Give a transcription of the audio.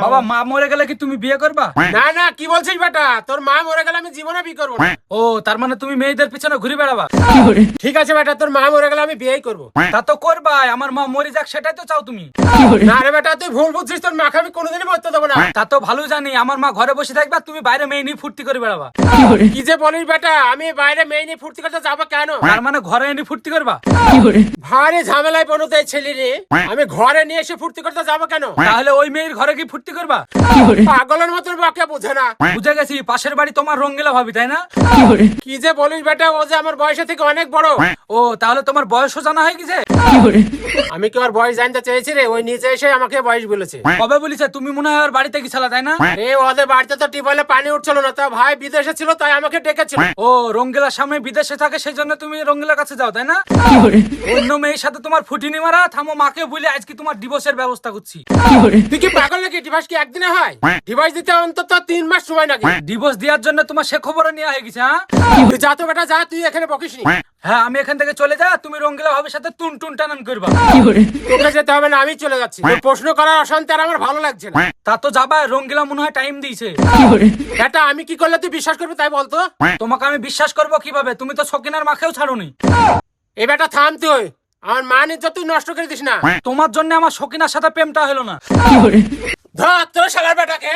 বাবা মা মরে গেলে কি তুমি বিয়ে করবা? না না, কি বলছিস বেটা? তোর মা মরে গেলে আমি জীবনে বিয়ে করবো না। ও তার মানে তুমি মেয়েদের পিছনে ঘুরে বেড়াবা? ঠিক আছে বেটা, তোর মা মরে গেলে আমি বিয়েই করবো। তা তো করবাই, আমার মা মরে যাক সেটাই তো চাও তুমি। না রে বেটা, তুই ভুল বুঝছিস, তোর মাকে আমি কোনোদিনই মরতে দেবো না। তা তো ভালো জানি, আমার মা ঘরে বসে থাকবা, তুমি বাইরে মেয়ে নিয়ে ফুর্তি করে বেড়াবা। কি যে বলিস বেটা, আমি বাইরে মেয়ে নিয়ে ফুর্তি করতে যাবো কেন? তার মানে ঘরে এনে ফুর্তি করবা? ভারী ঝামেলায় পড়তে এই ছেলে রে, আমি ঘরে নিয়ে এসে ফুর্তি করতে যাবো কেন? তাহলে ওই মেয়ের ঘরে কি ফুর্তি করবা? পাগলের মতন বাকে বোঝে না। বুঝে গেছি, পাশের বাড়ি তোমার রঙ্গিলা ভাবি, তাই না? কি যে বলিস বেটা, ও যে আমার বয়সের থেকে অনেক বড়। ও তাহলে তোমার বয়সও জানা হয়ে গেছে? আমি কি ওর বয়স জানতে চেয়েছি রে? ওই নিচে এসে আমাকে বয়স বলেছে। কবে বলিছে? তুমি মনে হয় ওর বাড়িতে গেছিলা, তাই না? রে ওদের বাড়িতে তো টিউবওয়েলে পানি উঠছিল না, তা ভাই বিদেশে ছিল তাই আমাকে ডেকেছিল। ও রঙ্গিলার সামনে বিদেশে থাকে, সেই জন্য তুমি রঙ্গিলার কাছে যাও, তাই না? অন্য মেয়ের সাথে তোমার ফুটিনি মারা, থামো মাকে বলে আজকে তোমার ডিভোর্সের ব্যবস্থা করছি। তুই কি পাগল নাকি? ডিভোর্স কি একদিনে হয়? ডিভোর্স দিতে অন্তত 3 মাস সময় লাগে। ডিভোর্স দেওয়ার জন্য তোমার সে খবর নেওয়া হয়ে গেছে? হ্যাঁ তুই যা তো বেটা, যা, তুই এখানে বকিস নি। হ্যাঁ, আমি এখান থেকে চলে যা, তুমি রঙ্গিলা ভাবির সাথে টুন টুন টানান করবা। তোকে যেতে হবে না, আমি চলে যাচ্ছি। তোর প্রশ্ন করার অশান্তি আর আমার ভালো লাগছে না। তা তো যাবা, রঙ্গিলা মনে হয় টাইম দিয়েছে। বেটা আমি কি করলে তুই বিশ্বাস করবি তাই বলতো? তোমাকে আমি বিশ্বাস করবো কিভাবে? তুমি তো সকিনার মাকেও ছাড়োনি। এ বেটা থাম তুই, আমার মান ইজ্জত তুই নষ্ট করে দিস না। তোমার জন্য আমার সকিনার সাথে প্রেমটা হলো না। ধর তোর শালার বেটাকে।